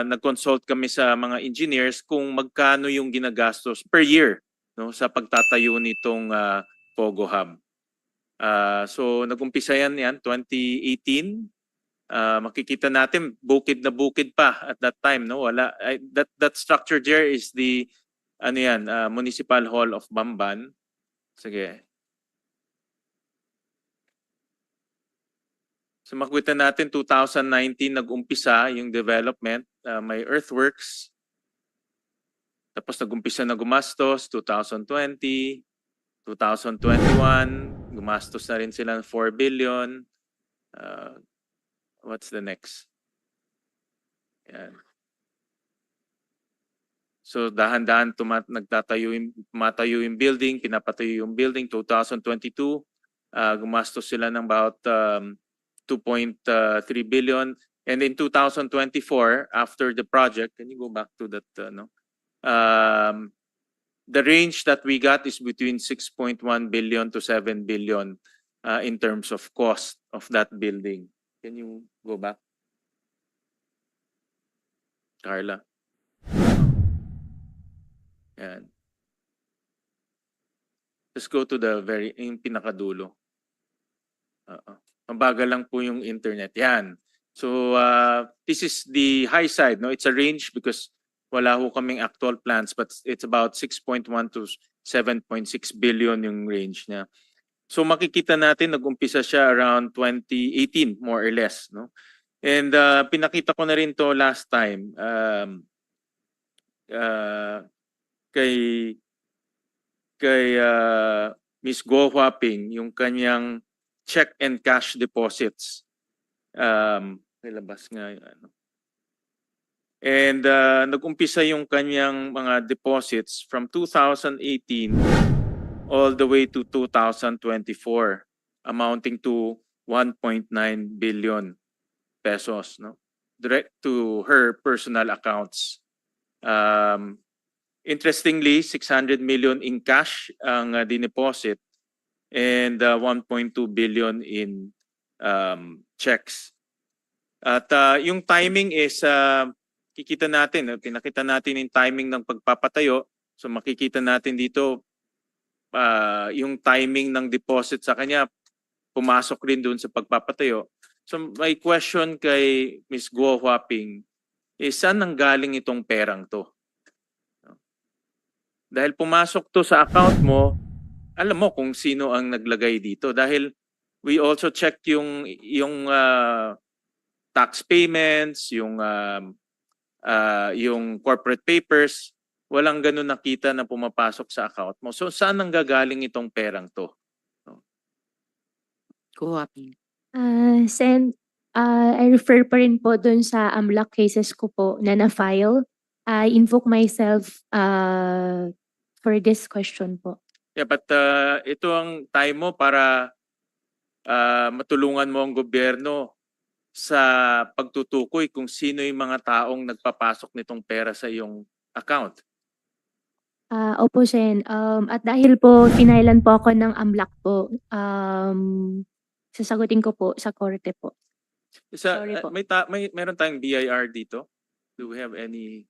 nag-consult kami sa mga engineers kung magkano yung ginagastos per year, no, sa pagtatayo nitong Pogo Hub. So nag-umpisa yan 2018. Makikita natin bukid na bukid pa at that time, no, wala that structure there is the Municipal Hall of Bamban. Sige. So makikita natin 2019 nag-umpisa yung development, may earthworks. Tapos nag-umpisa na gumastos 2020, 2021, gumastos na rin sila ng 4 billion. What's the next? Yan. So dahan-dahan tumatayo yung building, pinapatayo yung building. 2022, gumastos sila ng about 2.3 billion. And in 2024, after the project, can you go back to that? The range that we got is between 6.1 billion to 7 billion in terms of cost of that building. Can you go back, Carla? Yan. Let's go to the yung pinakadulo. Mabagal lang po yung internet. Yan. So this is the high side. No, it's a range because wala ho kaming actual plans, but it's about 6.1 to 7.6 billion yung range niya. So makikita natin nag-umpisa siya around 2018 more or less, no? And pinakita ko na rin to last time kay Ms. Go Huaping, yung kanyang check and cash deposits. Nilabas nga yung ano. And nag-umpisa yung kanyang mga deposits from 2018 all the way to 2024, amounting to 1.9 billion pesos, no? Direct to her personal accounts. Interestingly, 600 million in cash ang dineposit and 1.2 billion in checks. At yung timing is kikita natin, pinakita natin yung timing ng pagpapatayo. So makikita natin dito yung timing ng deposit sa kanya pumasok rin doon sa pagpapatayo. So my question kay Ms. Guo Huaping is saan nanggaling itong perang to? Dahil pumasok to sa account mo, alam mo kung sino ang naglagay dito. Dahil we also checked yung tax payments, yung corporate papers. Walang ganun nakita na pumapasok sa account mo. So saan nanggagaling itong perang to? Kuwaping. Sen, I refer pa rin po dun sa AMLAC cases ko po na na-file. I invoke myself for this question po. Yeah, but ito ang time mo para matulungan mo ang gobyerno sa pagtutukoy kung sino yung mga taong nagpapasok nitong pera sa iyong account. Opo, Sen. At dahil po pinailan po ako ng AMLAC po, sasagutin ko po sa korte po. Sorry po. Meron tayong BIR dito? Do we have any?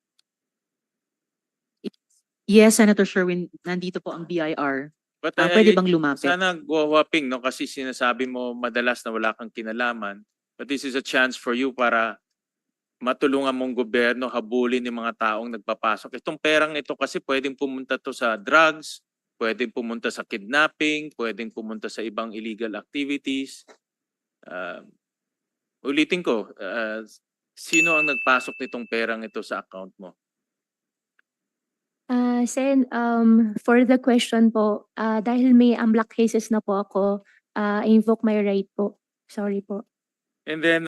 Yes, Senator Sherwin, nandito po ang BIR. But Pwede bang lumapit? Sana guwaping, no? Kasi sinasabi mo madalas na wala kang kinalaman. But this is a chance for you para matulungan mong gobyerno habulin yung mga taong nagpapasok. Itong perang ito kasi pwedeng pumunta to sa drugs, pwedeng pumunta sa kidnapping, pwedeng pumunta sa ibang illegal activities. Ulitin ko, sino ang nagpasok nitong perang ito sa account mo? Sen, for the question po, dahil may AMLAC cases na po ako, I invoke my right po. Sorry po. And then